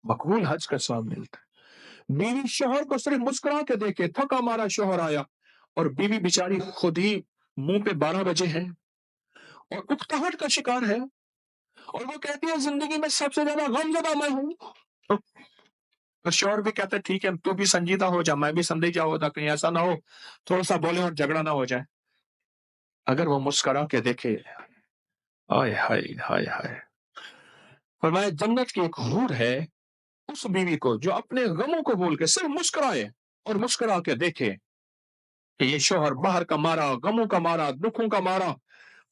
मकबूल हज का सवाब मिलता है। बीवी शोहर को सिर्फ मुस्कुरा के देखे, थका मारा शोहर आया और बीवी बेचारी खुद ही मुंह पे 12 बजे है और उकताहट का शिकार है, और वो कहती है जिंदगी में सबसे ज्यादा गमज़दा मैं हूं। तो शोहर भी कहता है ठीक है, तू भी संजीदा हो जा, मैं भी संजीदा हो जा, कहीं ऐसा ना हो थोड़ा सा बोले और झगड़ा ना हो जाए। अगर वो मुस्कुरा के देखे, हाय हाय हाय हाय, फरमाया जन्नत की एक हूर है उस बीवी को जो अपने गमों को भूल के सिर्फ मुस्कुराए और मुस्कुरा के देखे कि ये शोहर बाहर का मारा, गमों का मारा, दुखों का मारा,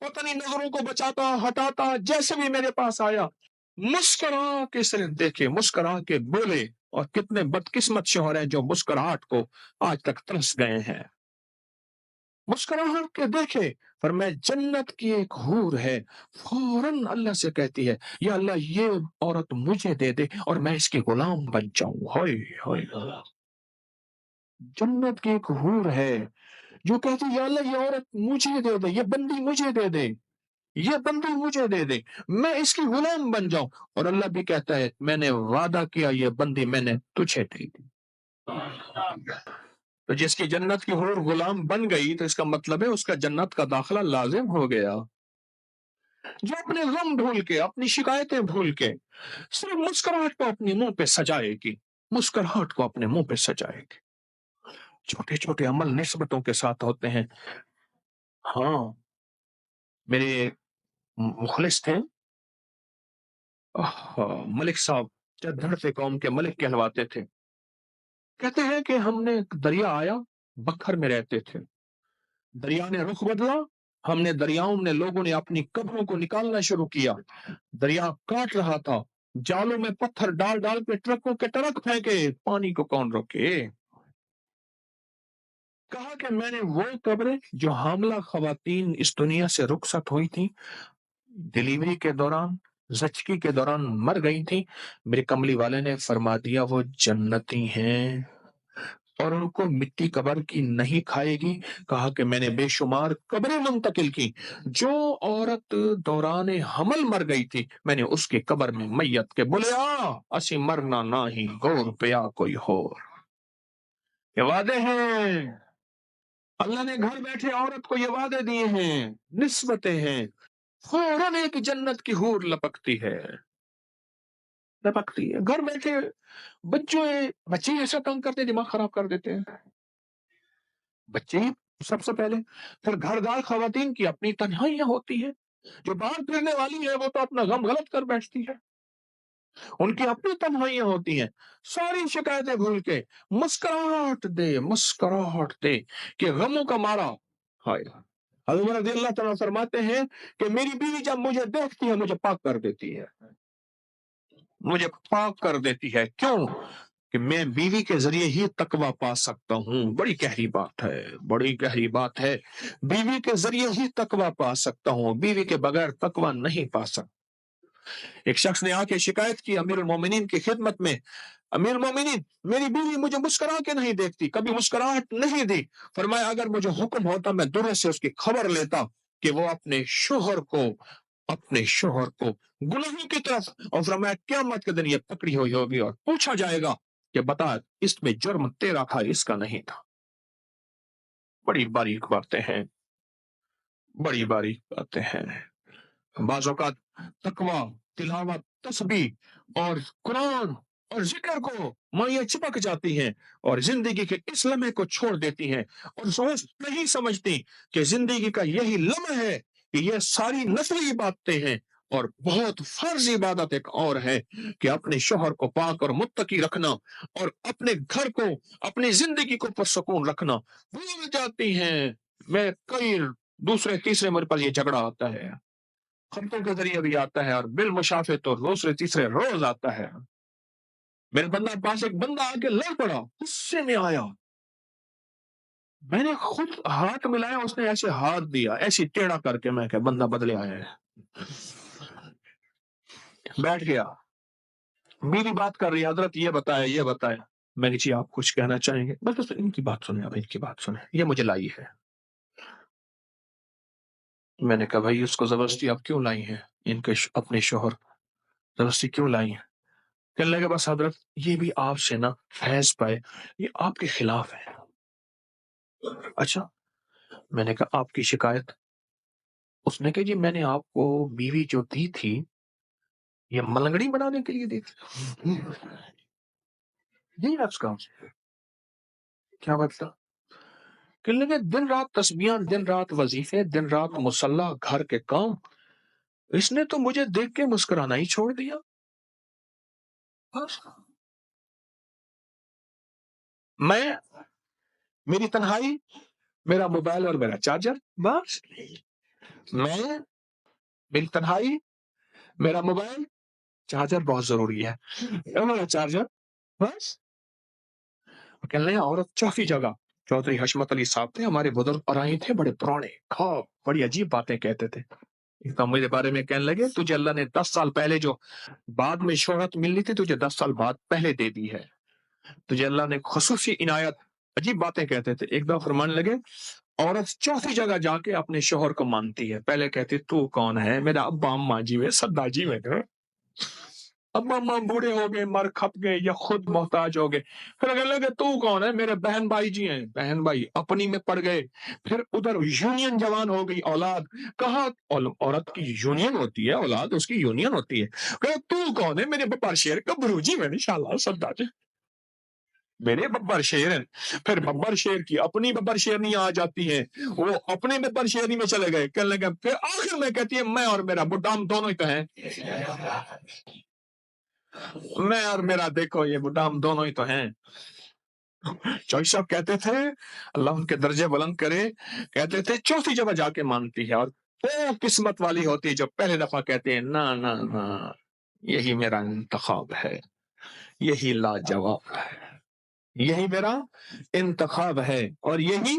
पता नहीं नजरों को बचाता हटाता जैसे भी मेरे पास आया, मुस्कुरा के सिर्फ देखे, मुस्कुरा के बोले। और कितने बदकिस्मत शोहर हैं जो मुस्कुराहट को आज तक तरस गए हैं। मुस्कुराहट के देखे, पर मैं जन्नत की एक हूर है, फौरन अल्लाह से कहती है या अल्लाह ये औरत मुझे दे दे और मैं इसकी गुलाम बन जाऊं। हाय हाय अल्लाह। जन्नत की एक हूर है जो कहती है या अल्लाह ये औरत मुझे दे दे, ये बंदी मुझे दे दे, ये बंदी मुझे दे दे, मैं इसकी गुलाम बन जाऊं। और अल्लाह भी कहता है मैंने वादा किया ये बंदी मैंने तुझे दे दी। तो जिसकी जन्नत की हूर गुलाम बन गई तो इसका मतलब है उसका जन्नत का दाखिला लाजिम हो गया। जो अपने गम भूल के, अपनी शिकायतें भूल के सिर्फ मुस्कुराहट को अपने मुंह पे सजाएगी, मुस्कुराहट को अपने मुंह पे सजाएगी। छोटे छोटे अमल निस्बतों के साथ होते हैं। हाँ, मेरे मुखलिस थे, मलिक साहब, चद्दड़ से कौम के मलिक कहलवाते थे। कहते हैं कि हमने एक दरिया आया, बखर में रहते थे, दरिया ने रुख बदला, हमने दरियाओं ने लोगों ने अपनी कब्रों को निकालना शुरू किया। दरिया काट रहा था, जालों में पत्थर डाल डाल के ट्रकों के ट्रक फेंके, पानी को कौन रोके। कहा कि मैंने वो कब्रें जो हामला खवातीन इस दुनिया से रुखसत हुई थी, डिलीवरी के दौरान, ज़चकी के दौरान मर गई थी, मेरे कमली वाले ने फरमा दिया वो जन्नती हैं और उनको मिट्टी कब्र की नहीं खाएगी। कहा कि मैंने बेशुमार कब्रें मुंतकिल की, जो औरत दौरान हमल मर गई थी मैंने उसकी कब्र में मैयत के बोलिया असी मरना ना ही गौर पिया कोई हो। ये वादे हैं, अल्लाह ने घर बैठे औरत को ये वादे दिए हैं, निस्बतें हैं। फौरन एक जन्नत की हूर लपकती है, लपकती है घर बैठे। बच्चों बच्चे ऐसा तंग करते, दिमाग खराब कर देते हैं बच्चे ही सबसे पहले। फिर घरदार खवातीन की अपनी तन्हाइयां होती है, जो बाहर फिरने वाली है वो तो अपना गम गलत कर बैठती है, उनकी अपनी तन्हाइयां होती हैं। सारी शिकायतें भूल के मुस्कुराहट दे, मुस्कुराहट दे कि गमों का मारा। हाय, हज़रत रज़ियल्लाहु तआला फरमाते हैं कि मेरी बीवी जब मुझे देखती है मुझे पाक कर देती है, मुझे पाक कर देती है। क्यों? कि मैं बीवी के जरिए ही तकवा पा सकता हूं। बड़ी गहरी बात है, बड़ी गहरी बात है। बीवी के जरिए ही तकवा पा सकता हूं, बीवी के बगैर तकवा नहीं पा सकता। एक शख्स ने आके शिकायत की अमीरुल मोमिनीन की खिदमत में, अमीरुल मोमिनीन मेरी बीवी मुझे मुस्कुरा के नहीं देखती, कभी मुस्कुराहट नहीं दी। फरमाया अगर मुझे हुक्म होता मैं दूर से उसकी खबर लेता कि वो अपने शोहर को गुलामी की तरफ, और फरमाया क़यामत के दिन ये पकड़ी हुई होगी और पूछा जाएगा कि बता इसमें जुर्म तेरा था इसका नहीं था। बड़ी बारीक बातें हैं, बड़ी बारीक बातें हैं। बाज़ औक़ात तकवा, तिलावत, तस्बीह और कुरान और जिक्र को माइयाँ चिपक जाती हैं और जिंदगी के इस लम्हे को छोड़ देती हैं और सोच नहीं समझती कि जिंदगी का यही लम्हा है कि ये सारी नफली इबादतें हैं। और बहुत फर्ज इबादत एक और है कि अपने शोहर को पाक और मुत्तकी रखना और अपने घर को, अपनी जिंदगी को पुरसुकून रखना भूल जाती हैं। मैं कई दूसरे तीसरे मेरे पास ये झगड़ा आता है, खतों के जरिए भी आता है और बिल मुशाफे तो दूसरे तीसरे रोज आता है। मेरे बंदा पास एक बंदा आके लड़ पड़ा, गुस्से में आया, मैंने खुद हाथ मिलाया, उसने ऐसे हाथ दिया ऐसे टेढ़ा करके, मैं क्या बंदा बदले आया है। बैठ गया, मेरी बात कर रही है, हजरत ये बताया ये बताया। मैंने जी आप कुछ कहना चाहेंगे? बस बस इनकी बात सुने, अब इनकी बात सुने, ये मुझे लाई है। मैंने कहा भाई उसको जबरदस्ती आप क्यों लाई हैं? इनके अपने शोहर जबरदस्ती क्यों लाई हैं? کہنے لگے بس حضرت یہ بھی آپ سے نا فیض پائے، یہ آپ کے خلاف ہے۔ اچھا، میں نے کہا آپ کی شکایت؟ اس نے کہا جی میں نے آپ کو بیوی جو دی تھی یہ ملنگڑی بنانے کے لیے دی تھی۔ یہی لفظ کہا، کیا مطلب؟ کہنے لگے دن رات تسبیحاں، دن رات وظیفے، دن رات مصلی، گھر کے کام، اس نے تو مجھے دیکھ کے مسکرانا ہی چھوڑ دیا۔ بس میں، میری تنہائی، میرا موبائل اور میرا چارجر، بس میں، میری تنہائی، میرا موبائل، چارجر بہت ضروری ہے، اور میرا چارجر، بس۔ کہنے لگے عورت چوتھی جگہ، چودھری حشمت علی صاحب تھے ہمارے بزرگ پرائی تھے، بڑے پرانے، بڑی عجیب باتیں کہتے تھے۔ ایک دم میرے بارے میں کہنے لگے تجھے اللہ نے 10 سال پہلے جو بعد میں شہرت ملنی تھی تجھے 10 سال بعد پہلے دے دی ہے، تجھے اللہ نے خصوصی عنایت۔ عجیب باتیں کہتے تھے۔ ایک دم فرمانے لگے عورت چوتھی جگہ جا کے اپنے شوہر کو مانتی ہے، پہلے کہتی تو کون ہے، میرا ابا اماں جی میں سدا جی میں، ابا اماں بوڑھے ہو گئے، مر کھپ گئے یا خود محتاج ہو گئے، پھر کہنے لگے تو کون ہے، میرے بہن بھائی جی ہیں، بہن بھائی اپنی میں پڑ گئے، پھر ادھر یونین جوان ہو گئی اولاد، کہاں عورت کی یونین ہوتی ہے، اولاد اس کی یونین ہوتی ہے، کہ تو کون ہے، میرے ببر شیر کا بروجی میں انشاءاللہ سدا جی، میرے ببر شیر ہیں، پھر ببر شیر کی اپنی ببر شیرنی آ جاتی ہیں، وہ اپنے ببر شیرنی میں چلے گئے، کہنے لگے پھر آخر میں کہتی ہے میں اور میرا بڈھا ہم دونوں ہی تو ہیں، میں اور میرا دیکھو یہ بڈھا ہم دونوں ہی تو ہیں۔ چوہی صاحب کہتے تھے اللہ ان کے درجے بلند کرے، کہتے تھے چوتھی جگہ جا کے مانتی ہے، اور وہ قسمت والی ہوتی ہے جو پہلے دفعہ کہتے ہیں نا نا نا یہی میرا انتخاب ہے، یہی لاجواب ہے، یہی میرا انتخاب ہے، اور یہی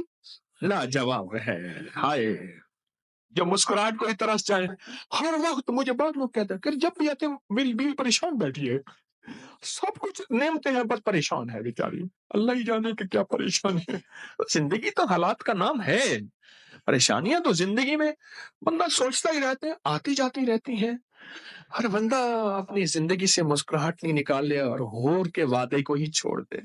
لاجواب ہے۔ ہائے جو مسکراہٹ کو اس طرح سے چاہے، ہر وقت مجھے بعض لوگ کہتے ہیں کہ جب بھی آتے ہیں میری بیوی پریشان بیٹھی ہے، سب کچھ نعمتیں ہیں بس پریشان ہے بیچاری، اللہ ہی جانے کہ کیا پریشانی ہے۔ زندگی تو حالات کا نام ہے، پریشانیاں تو زندگی میں بندہ سوچتا ہی رہتا ہے، آتی جاتی رہتی ہیں، ہر بندہ اپنی زندگی سے مسکراہٹ نہیں نکال لے اور ہور کے وعدے کو ہی چھوڑ دے۔